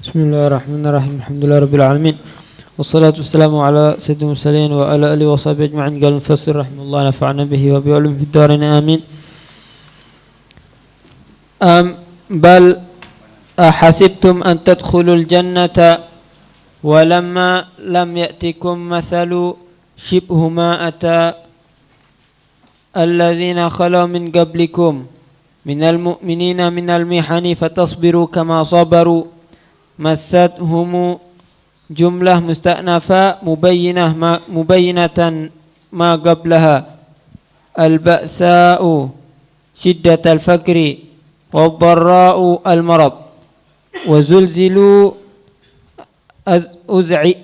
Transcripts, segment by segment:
Bismillahirrahmanirrahim. Alhamdulillahirabbil alamin. Wassalatu wassalamu ala sayyidil mursalin wa ala alihi wa sahbihi ajma'in. Qala al-fasir rahimallahu nafa'ana bihi wa bi ulum fid darin amin. Bal ahasibtum an tadkhulul jannata wa lamma lam ya'tikum mathalu shibhu ma ata alladhina khalu min qablikum minal mu'minina minal mihani fatasbiru kama sabaru massathumu jumlah musta'nafa mubayyinatan ma qablaha al-ba'sa'u shiddat al-fakri wad-dharra'u al-marad wa zulzilu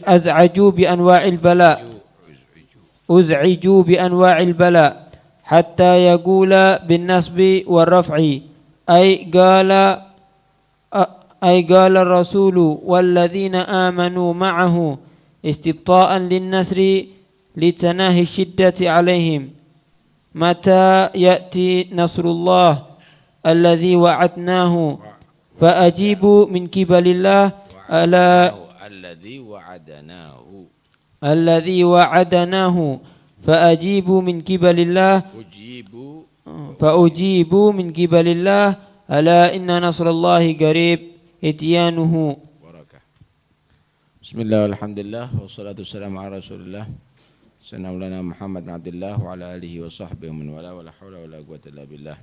az'aju bi anwa'il bala uz'iju bi anwa'il bala hatta yaqula bin nasbi war raf'i ay قال الرسول والذين آمنوا معه استبطاء للنصر لتناهي الشدة عليهم متى يأتي نصر الله الذي وعدناه فأجيبوا من قبل الله الذي وعدناه فأجيبوا من قبل الله فأجيبوا من قبل الله ألا إن نصر الله قريب ityanuhu. Bismillah, alhamdulillah, wassalatu wassalamu ala rasulillah Sayyidina Muhammad bin Abdullah wa ala alihi wa sahbihi min wala wa la hawla wa la quwwata illa billah.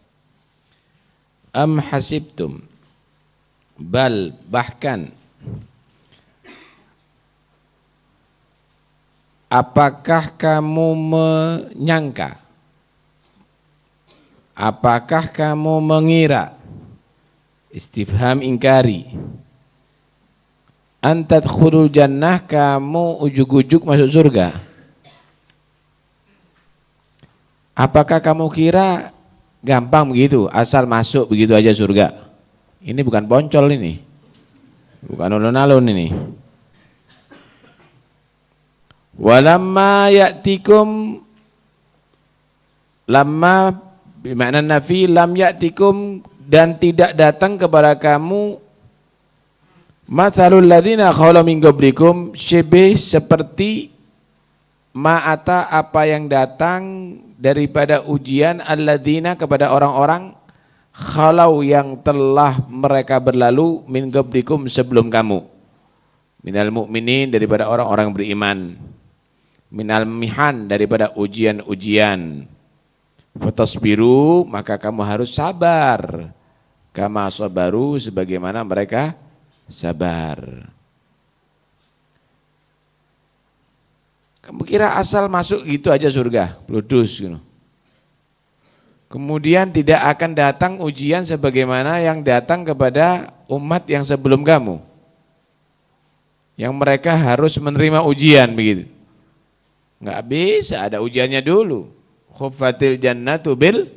Am hasibtum, bal bahkan apakah kamu menyangka, apakah kamu mengira, istifham ingkari, antat khurul jannah, kamu ujuk-ujuk masuk surga. Apakah kamu kira gampang begitu, asal masuk begitu aja surga? Ini bukan poncol ini, bukan alun-alun ini. Walamma ya'tikum, lamma bimakna nafi, lam ya'tikum, dan tidak datang kepada kamu mathalul ladzina khalu min qablikum, seperti ma'ata, apa yang datang daripada ujian, alladzina, kepada orang-orang, khalau, yang telah mereka berlalu, min qablikum, sebelum kamu, minal mu'minin, daripada orang-orang beriman, minal mihan, daripada ujian-ujian. Fatasbiru, maka kamu harus sabar, kama sabaru, sebagaimana mereka sabar. Kamu kira asal masuk gitu aja surga, bludus gitu. Kemudian tidak akan datang ujian sebagaimana yang datang kepada umat yang sebelum kamu, yang mereka harus menerima ujian begitu. Nggak bisa, ada ujiannya dulu. Khuffatil jannatu bil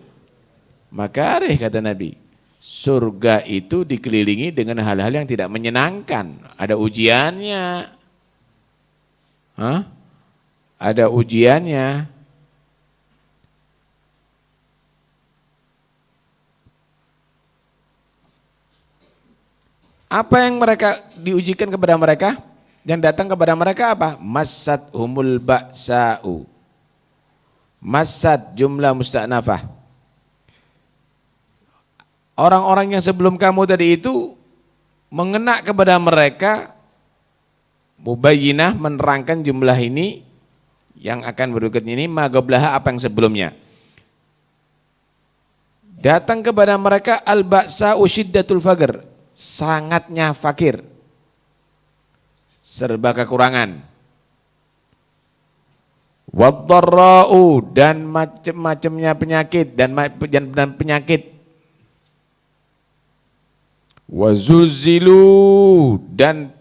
makarih, kata Nabi. Surga itu dikelilingi dengan hal-hal yang tidak menyenangkan. Ada ujiannya. Ada ujiannya. Apa yang mereka diujikan kepada mereka? Yang datang kepada mereka apa? Massat humul ba'sa'u. Masad, jumlah musta'nafah. Orang-orang yang sebelum kamu tadi itu mengena kepada mereka, mubayyinah, menerangkan jumlah ini yang akan berikut ini, magablaha, apa yang sebelumnya. Datang kepada mereka al-ba'sa'u syiddatul faqr, sangatnya fakir, serba kekurangan. Wad-dharra'u, dan macam-macamnya penyakit, dan penyakit. Wazulzilu, dan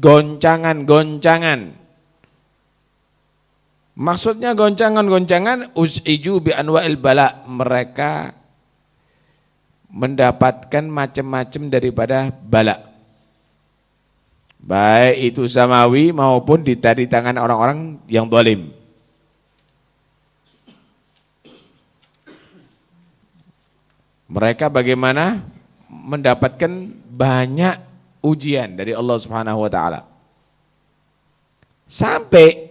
goncangan-goncangan. Maksudnya goncangan-goncangan, uz'iju bi anwa'il bala, mereka mendapatkan macam-macam daripada bala, baik itu samawi maupun dari tangan orang-orang yang zalim. Mereka bagaimana mendapatkan banyak ujian dari Allah Subhanahu wa taala. Sampai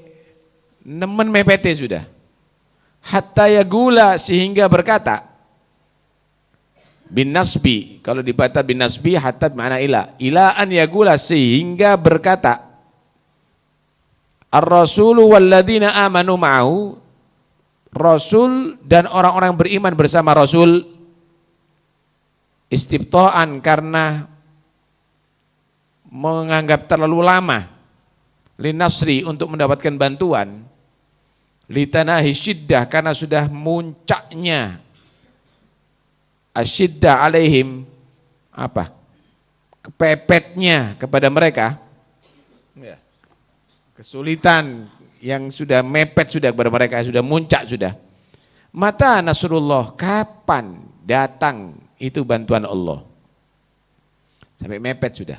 nemen mepete sudah. Hatta yagula, sehingga berkata. Bin nasbi, kalau dibaca bin nasbi hatta bermakna ila. Ila an yagula, sehingga berkata. Ar-rasulu walladzina amanu ma'ahu, Rasul dan orang-orang beriman bersama Rasul, istibta'an, karena menganggap terlalu lama, linasri, untuk mendapatkan bantuan, litanahi syiddah, karena sudah muncaknya asyiddah alaihim, apa? Kepepetnya kepada mereka, ya, kesulitan yang sudah mepet sudah kepada mereka, sudah muncak sudah. Mata nasrullah, kapan datang itu bantuan Allah? Sampai mepet sudah.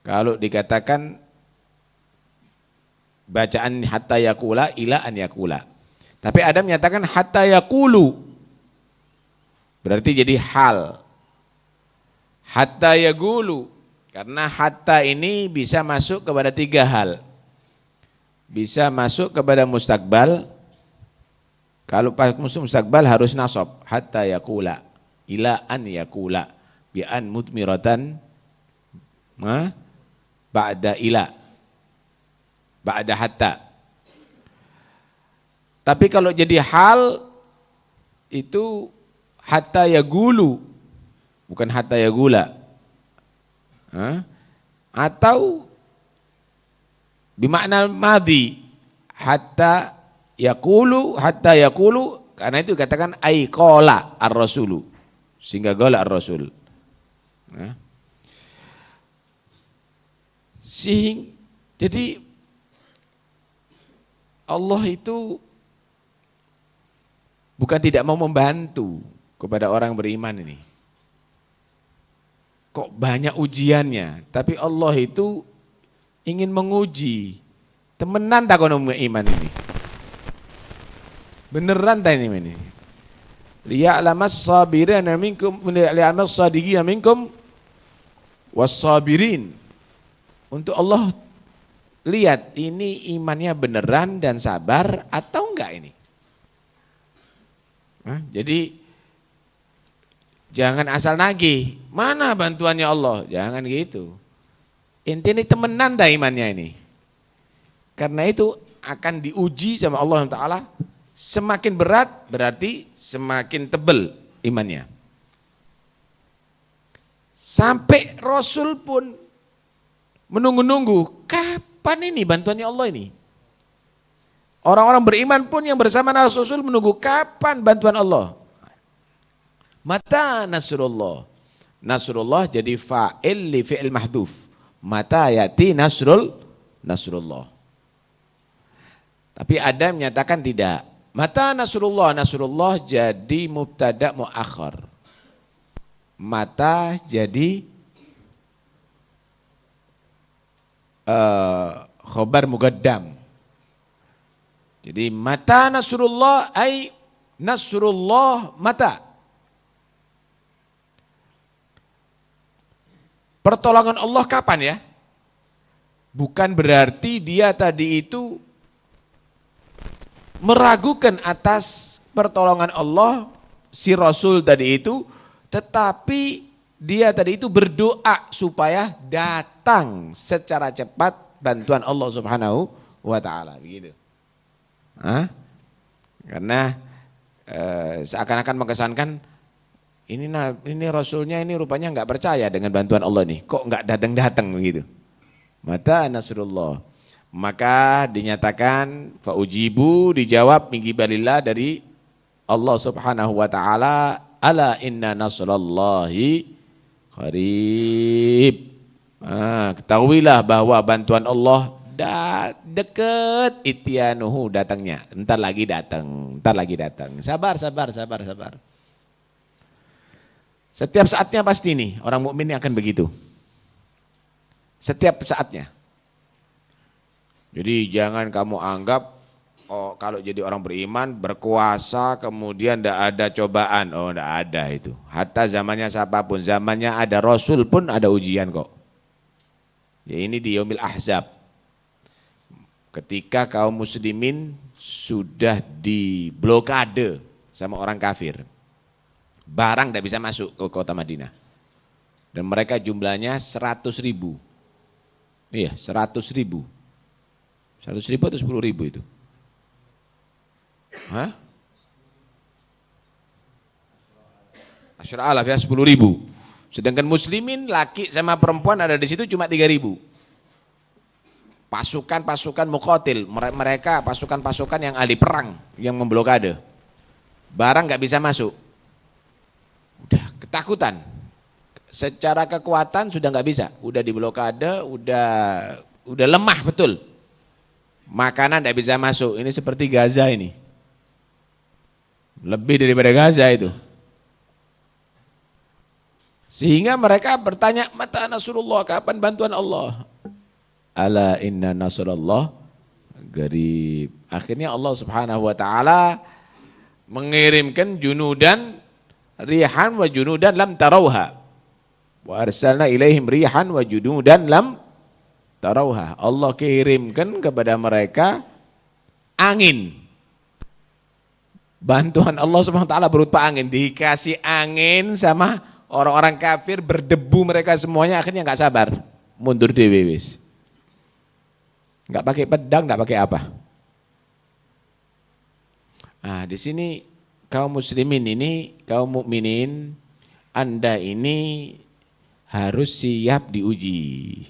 Kalau dikatakan bacaan hatta yakula, ila an yakula. Tapi ada menyatakan hatta yakulu. Berarti jadi hal. Hatta yagulu. Karena hatta ini bisa masuk kepada 3 hal. Bisa masuk kepada mustakbal. Kalau pas mustakbal harus nasab. Hatta yakula. Ila an yakula. Bi'an mutmiratan. Ba'da ila. Ba'da hatta. Tapi kalau jadi hal, itu hatta yagulu, bukan hatta yagula. Atau bimakna madhi, hatta yakulu, karena itu katakan ay qala ar-rasulu, sehingga qala ar-rasul. Jadi Allah itu bukan tidak mau membantu kepada orang beriman ini. Kok banyak ujiannya, tapi Allah itu ingin menguji. Temenan tak kono iman ini? Beneran tak ini? Liya'lamas sabirin minkum, liya'lamas sadiqin minkum was-sabirin. Untuk Allah lihat ini imannya beneran dan sabar atau enggak ini. Jadi jangan asal nagih, mana bantuannya Allah, jangan gitu. Intinya temenan dah imannya ini. Karena itu akan diuji sama Allah Ta'ala. Semakin berat berarti semakin tebal imannya. Sampai Rasul pun menunggu-nunggu, kapan ini bantuannya Allah ini? Orang-orang beriman pun yang bersama Rasul menunggu kapan bantuan Allah. Mata nasrullah. Nasrullah jadi fa'il li fi'il mahdhuf. Mata yati nasrullah. Tapi ada yang menyatakan tidak. Mata nasrullah, nasrullah jadi mubtada muakhar. Mata jadi khobar muqaddam. Jadi mata nasrullah ay nasrullah mata. Pertolongan Allah kapan ya? Bukan berarti dia tadi itu meragukan atas pertolongan Allah si Rasul tadi itu, tetapi dia tadi itu berdoa supaya datang secara cepat bantuan Allah Subhanahu wa taala, begitu. Karena seakan-akan mengesankan ini Rasulnya ini rupanya enggak percaya dengan bantuan Allah nih, kok enggak datang-datang begitu. Mata nasrullah. Maka dinyatakan faujibu, dijawab min qibalillah dari Allah Subhanahu wa taala, ala inna nasrallahi qarib. Ketahuilah bahwa bantuan Allah dekat, ityanuhu, datangnya. Entar lagi datang. Sabar. Setiap saatnya pasti nih orang mukmin akan begitu. Setiap saatnya. Jadi jangan kamu anggap kalau jadi orang beriman berkuasa kemudian tidak ada cobaan. Oh, tidak ada itu. Hatta zamannya siapapun, zamannya ada Rasul pun ada ujian kok. Ya ini di Yaumil Ahzab. Ketika kaum muslimin sudah diblokade sama orang kafir. Barang tidak bisa masuk ke kota Madinah. Dan mereka jumlahnya 100.000. Iya, 100.000. 100.000 atau 10.000 itu? Hah? Asyara alaf ya, 10.000. Sedangkan muslimin laki sama perempuan ada di situ cuma 3.000. Pasukan-pasukan muqatil, mereka pasukan-pasukan yang ahli perang yang memblokade. Barang nggak bisa masuk. Udah ketakutan. Secara kekuatan sudah nggak bisa. Udah diblokade, udah lemah betul. Makanan nggak bisa masuk. Ini seperti Gaza ini. Lebih daripada Gaza itu. Sehingga mereka bertanya, mata nasrullah, kapan bantuan Allah? Ala inna nasrullah garib. Akhirnya Allah Subhanahu wa taala mengirimkan junudan rihan wa junudan lam tarauha. Wa arsalna ilaihim rihan wa junudan lam tarauha. Allah kirimkan kepada mereka angin. Bantuan Allah Subhanahu wa taala berupa angin, dikasih angin sama orang-orang kafir, berdebu mereka semuanya, akhirnya nggak sabar, mundur dewe wis. Nggak pakai pedang, nggak pakai apa. Nah, di sini kaum muslimin ini, kaum mukminin, Anda ini harus siap diuji.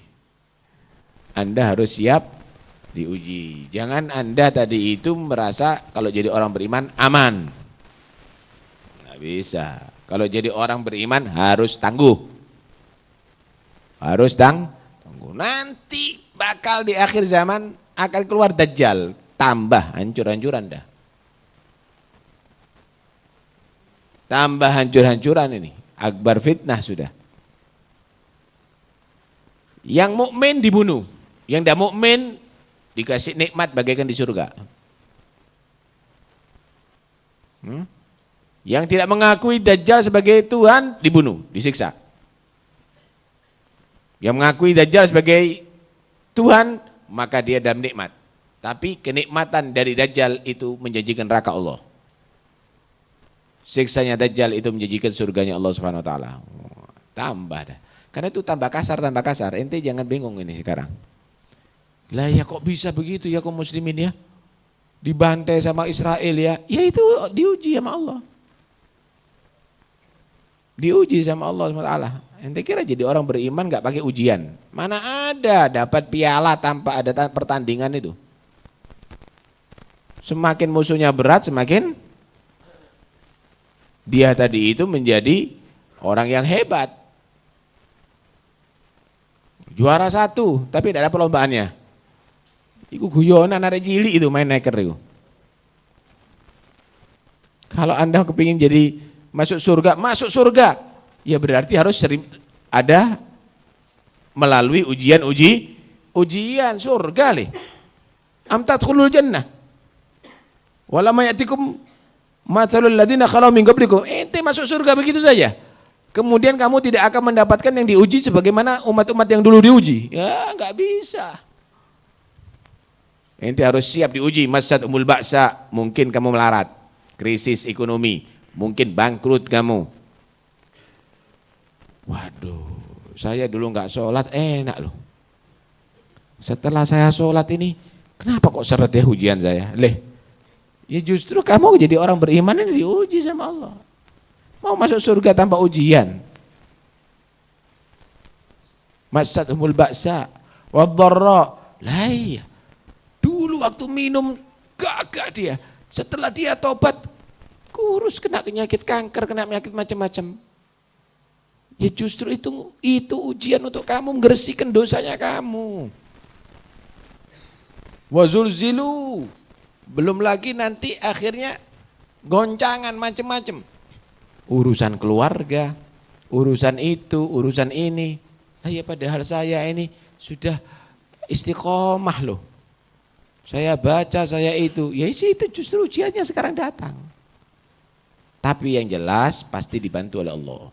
Anda harus siap diuji. Jangan Anda tadi itu merasa kalau jadi orang beriman aman. Nggak bisa. Kalau jadi orang beriman harus tangguh. Harus tangguh. Nanti bakal di akhir zaman akan keluar Dajjal. Tambah hancur-hancuran Anda. Tambah hancur-hancuran ini. Akbar fitnah sudah. Yang mukmin dibunuh. Yang tidak mukmin dikasih nikmat bagaikan di surga. Yang tidak mengakui Dajjal sebagai Tuhan dibunuh, disiksa. Yang mengakui Dajjal sebagai Tuhan, maka dia dalam nikmat. Tapi kenikmatan dari Dajjal itu menjanjikan neraka Allah. Siksanya Dajjal itu menjanjikan surganya Allah Subhanahu wa taala. Tambah dah. Karena itu tambah kasar. Ente jangan bingung ini sekarang. Lah ya kok bisa begitu ya kaum muslimin ya? Dibantai sama Israel ya. Ya itu diuji sama Allah. Diuji sama Allah SWT. Ente kira jadi orang beriman gak pakai ujian? Mana ada dapat piala tanpa ada pertandingan itu? Semakin musuhnya berat, semakin dia tadi itu menjadi orang yang hebat. Juara 1, tapi tidak ada perlombaannya. Iku guyonan arek cilik itu main neker itu. Kalau Anda kepingin jadi masuk surga, ya berarti harus ada melalui ujian surga lih. Am tadkhulul jannah wala ma ya'tikum mathalul ladzina khalau min qablikum. Ente masuk surga begitu saja. Kemudian kamu tidak akan mendapatkan yang diuji sebagaimana umat-umat yang dulu diuji. Ya, enggak bisa. Ente harus siap diuji. Masatumul ba'sa, mungkin kamu melarat, krisis ekonomi, mungkin bangkrut kamu. Waduh, saya dulu nggak sholat enak loh. Setelah saya sholat ini, kenapa kok seret ya ujian saya? Ya justru kamu jadi orang beriman ini diuji sama Allah. Mau masuk surga tanpa ujian. Masatumul ba'sa wadh-dharra. Lah iya. Dulu waktu minum gagak dia. Setelah dia tobat, kurus, kena penyakit kanker, kena penyakit macam-macam. Ya justru itu ujian untuk kamu, membersihkan dosanya kamu. Wazulzilu. Belum lagi nanti akhirnya goncangan macam-macam. Urusan keluarga, urusan itu, urusan ini. Nah, ya padahal saya ini sudah istiqomah loh. Saya baca, saya itu. Ya itu justru ujiannya sekarang datang. Tapi yang jelas pasti dibantu oleh Allah.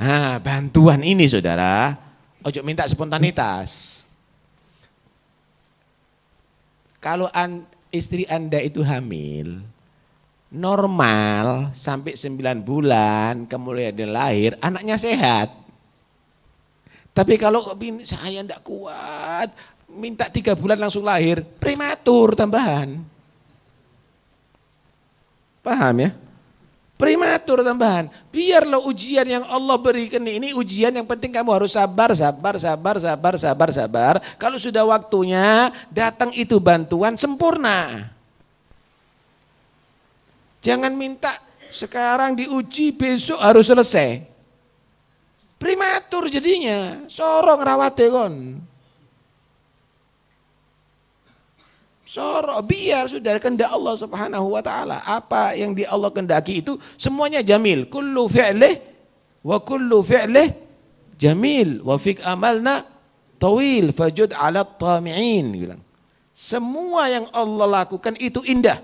Nah, bantuan ini saudara, Ojo minta spontanitas. Kalau istri Anda itu hamil, normal sampai 9 bulan, kemudian dia lahir, anaknya sehat. Tapi kalau saya tidak kuat, minta 3 bulan langsung lahir, prematur tambahan. Paham ya? Prematur tambahan. Biarlah ujian yang Allah berikan ini ujian, yang penting kamu harus sabar. Kalau sudah waktunya datang itu bantuan sempurna. Jangan minta sekarang diuji besok harus selesai. Prematur jadinya, sorong rawate kon. Sorong, biar sudah kehendak Allah Subhanahu wa taala. Apa yang di Allah kehendaki itu semuanya jamil. Kullu fi'lih wa kullu fi'lih jamil wa fik amalna tawil fajud 'ala tami'in bilang. Semua yang Allah lakukan itu indah.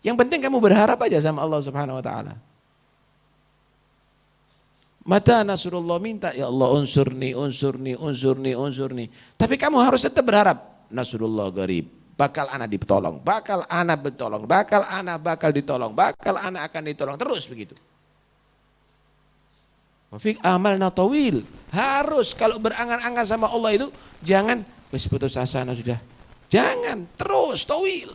Yang penting kamu berharap aja sama Allah Subhanahu wa taala. Mata nasrullah, minta ya Allah unsurni. Tapi kamu harus tetap berharap nasrullah qarib. Bakal anak ditolong, bakal anak ditolong, bakal anak akan ditolong, terus begitu. Wafik amal natawil. Harus kalau berangan-angan sama Allah itu jangan wis putus asa sudah. Jangan, terus tawil.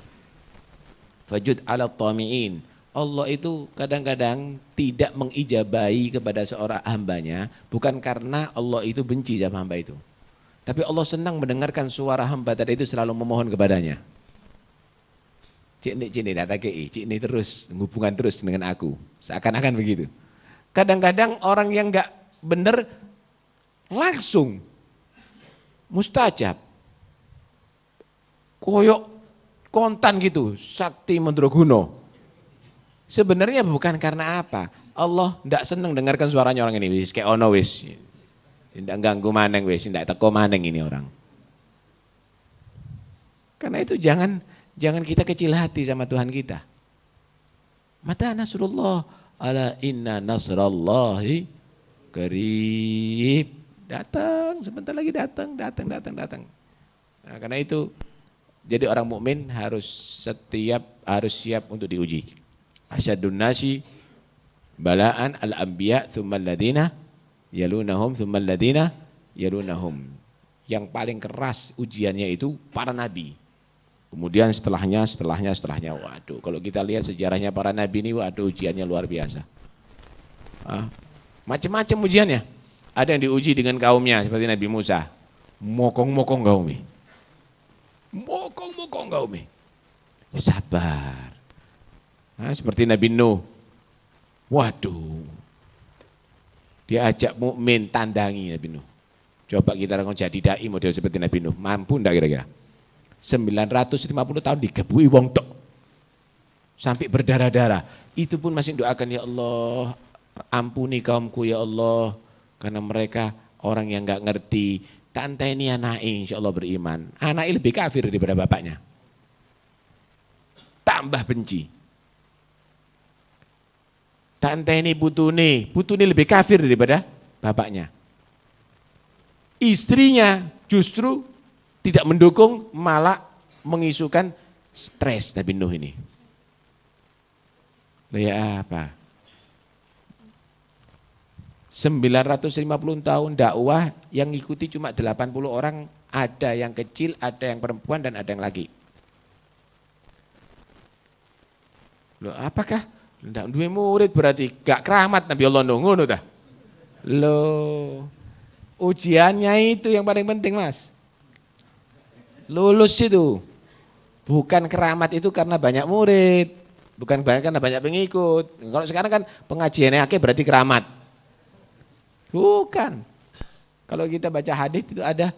Fajud 'ala tami'in. Allah itu kadang-kadang tidak mengijabahi kepada seorang hambanya bukan karena Allah itu benci sama hamba itu. Tapi Allah senang mendengarkan suara hamba tadi itu selalu memohon kepadanya. Cik ni data KI, cik ni terus hubungan terus dengan aku. Seakan-akan begitu. Kadang-kadang orang yang enggak benar langsung mustajab. Koyok kontan gitu, sakti mandraguna. Sebenarnya bukan karena apa. Allah tidak senang dengarkan suaranya orang ini. Wis kayak ono wis. Tidak ganggu maneng wis, tidak teko maneng ini orang. Karena itu jangan kita kecil hati sama Tuhan kita. Mata nasrullah, ala inna nasrallahi qarib. Datang, sebentar lagi datang. Nah, karena itu jadi orang mukmin harus siap untuk diuji. Asyadun nasi balaan al-anbiya thumma alladhina yalunahum thumma alladhina yalunahum. Yang paling keras ujiannya itu para nabi. Kemudian setelahnya. Waduh, kalau kita lihat sejarahnya para nabi ini, waduh ujiannya luar biasa. Macam-macam ujiannya. Ada yang diuji dengan kaumnya seperti Nabi Musa. Mokong-mokong kaumi. Sabar. Seperti Nabi Nuh. Waduh. Diajak mukmin tandangi Nabi Nuh. Coba kita jadi dai model seperti Nabi Nuh. Mampu enggak kira-kira? 950 tahun digebui wong tok. Sampai berdarah-darah. Itu pun masih doakan, ya Allah, ampuni kaumku ya Allah, karena mereka orang yang enggak ngerti. Tantai ini anaknya insyaallah beriman. Anaknya lebih kafir daripada bapaknya. Tambah benci. Tanteni putune lebih kafir daripada bapaknya. Istrinya justru tidak mendukung, malah mengisukan stres Nabi Nuh ini. Ya apa? 950 tahun dakwah yang ikuti cuma 80 orang, ada yang kecil, ada yang perempuan dan ada yang laki. Loh, apakah ndak duwe murid berarti gak keramat Nabi Allah ngono dah. Loh, ujiannya itu yang paling penting, Mas. Lulus itu. Bukan keramat itu karena banyak murid, bukan karena banyak pengikut. Kalau sekarang kan pengajiannya akeh berarti keramat. Bukan. Kalau kita baca hadis itu ada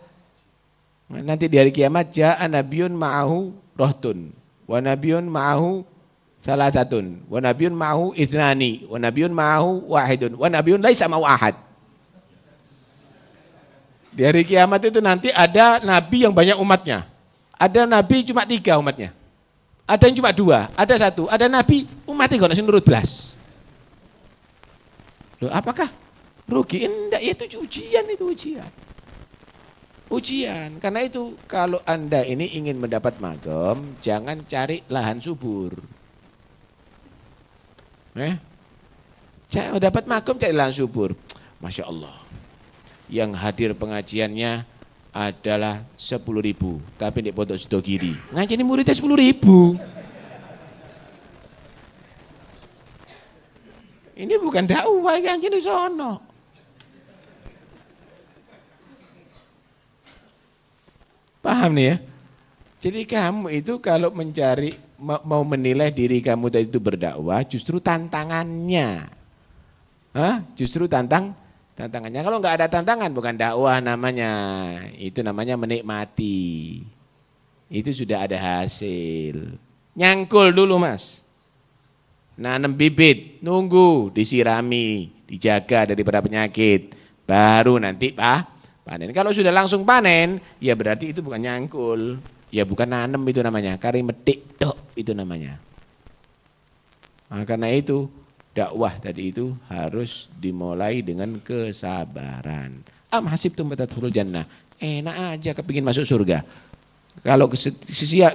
nanti di hari kiamat ja'a nabiyyun ma'ahu rahtun wa nabiyyun ma'ahu salasatun wa nabiyyun ma'ahu ithnani wa nabiyyun ma'ahu wahidun wa nabiyyun laisa ma'ahu ahad. Di hari kiamat itu nanti ada nabi yang banyak umatnya. Ada nabi cuma 3 umatnya. Ada yang cuma 2, ada 1, ada nabi umatnya kok nurut belas. Loh, apakah Rugi enggak, itu ujian, itu ujian. Ujian. Karena itu kalau Anda ini ingin mendapat magom, jangan cari lahan subur. Dapat magom cari lahan subur. Masya Allah. Yang hadir pengajiannya adalah 10.000, tapi di Pondok Sidogiri ngajeni muridnya 10.000. Ini bukan dakwah, ngajeni di sono. Paham nih ya? Jadi kamu itu kalau mencari, mau menilai diri kamu tadi itu berdakwah, justru tantangannya. Justru tantangannya. Kalau nggak ada tantangan, bukan dakwah namanya. Itu namanya menikmati. Itu sudah ada hasil. Nyangkul dulu mas. Nanam bibit, nunggu, disirami, dijaga daripada penyakit. Baru nanti panen. Kalau sudah langsung panen, ya berarti itu bukan nyangkul. Ya bukan nanam itu namanya. Kari metik dok itu namanya. Nah, karena itu dakwah tadi itu harus dimulai dengan kesabaran. Am hasibtum tadkhulul jannah. Enak aja kepingin masuk surga. Kalau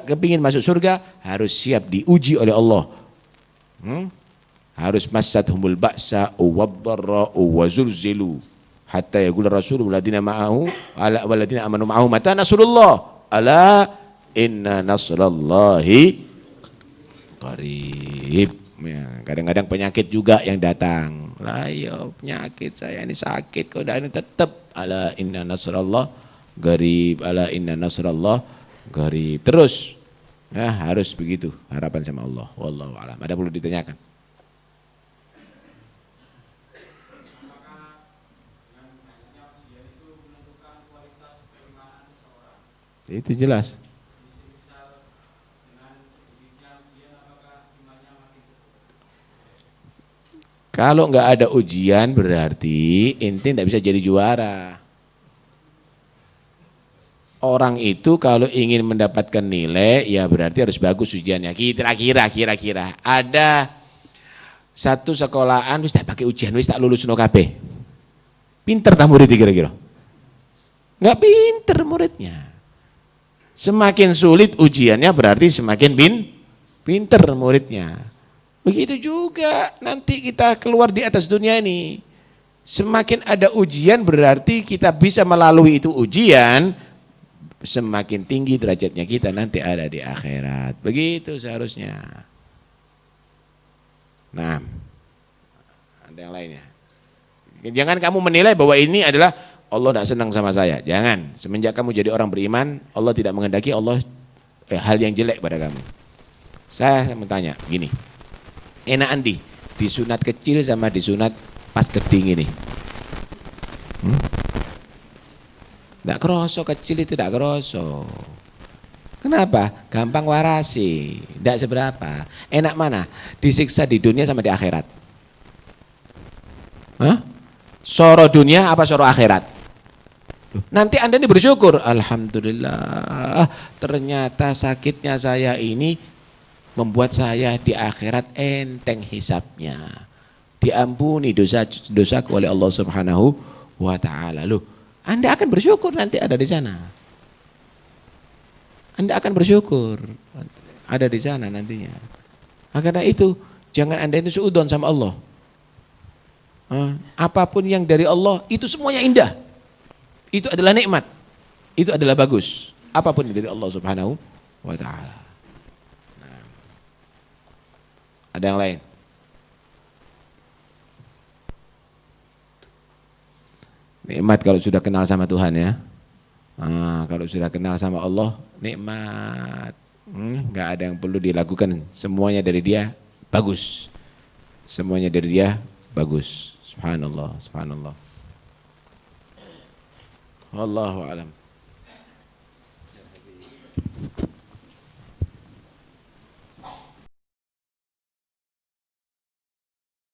kepingin masuk surga harus siap diuji oleh Allah. Harus massathumul ba'sa wad-dharra wa zulzilu hatta yaqul rasul waladina ma'ahu ala waladina amanu ma'ahu mata nasrullah ala inna nasrallahi qarib. Ya, kadang-kadang penyakit juga yang datang. Lah ya penyakit saya ini sakit kok ini tetap ala inna nasrallah qarib, ala inna nasrallah qarib. Terus ya, harus begitu harapan sama Allah. Wallahu a'lam. Ada perlu ditanyakan? Itu jelas. Kalau nggak ada ujian berarti inti tidak bisa jadi juara. Orang itu kalau ingin mendapatkan nilai, ya berarti harus bagus ujiannya. Kira-kira ada satu sekolahan wis tak pakai ujian, wis tak lulus no kabeh. Pinter tak murid kira-kira? Nggak pinter muridnya. Semakin sulit ujiannya berarti semakin pinter muridnya. Begitu juga nanti kita keluar di atas dunia ini. Semakin ada ujian berarti kita bisa melalui itu ujian. Semakin tinggi derajatnya kita nanti ada di akhirat. Begitu seharusnya. Nah, ada yang lainnya. Jangan kamu menilai bahwa ini adalah Allah tidak senang sama saya. Jangan. Semenjak kamu jadi orang beriman, Allah tidak menghendaki hal yang jelek pada kamu. Saya bertanya, gini. Enak Andi, disunat kecil sama disunat pas geding ini. Tidak kroso, kecil itu tidak kroso. Kenapa? Gampang warasi, tidak seberapa. Enak mana? Disiksa di dunia sama di akhirat? Soro dunia apa soro akhirat? Nanti Anda ini bersyukur. Alhamdulillah, ternyata sakitnya saya ini membuat saya di akhirat enteng hisabnya. Diampuni dosa-dosaku oleh Allah Subhanahu wa ta'ala. Loh, Anda akan bersyukur nanti ada di sana. Anda akan bersyukur ada di sana nantinya. Karena itu jangan Anda itu suudzon sama Allah. Apapun yang dari Allah itu semuanya indah. Itu adalah nikmat. Itu adalah bagus. Apapun yang dari Allah Subhanahu wa ta'ala. Nah. Ada yang lain? Nikmat kalau sudah kenal sama Tuhan ya. Kalau sudah kenal sama Allah, nikmat. Nggak ada yang perlu dilakukan. Semuanya dari Dia bagus. Semuanya dari Dia bagus. Subhanallah, subhanallah. Wallahu a'lam.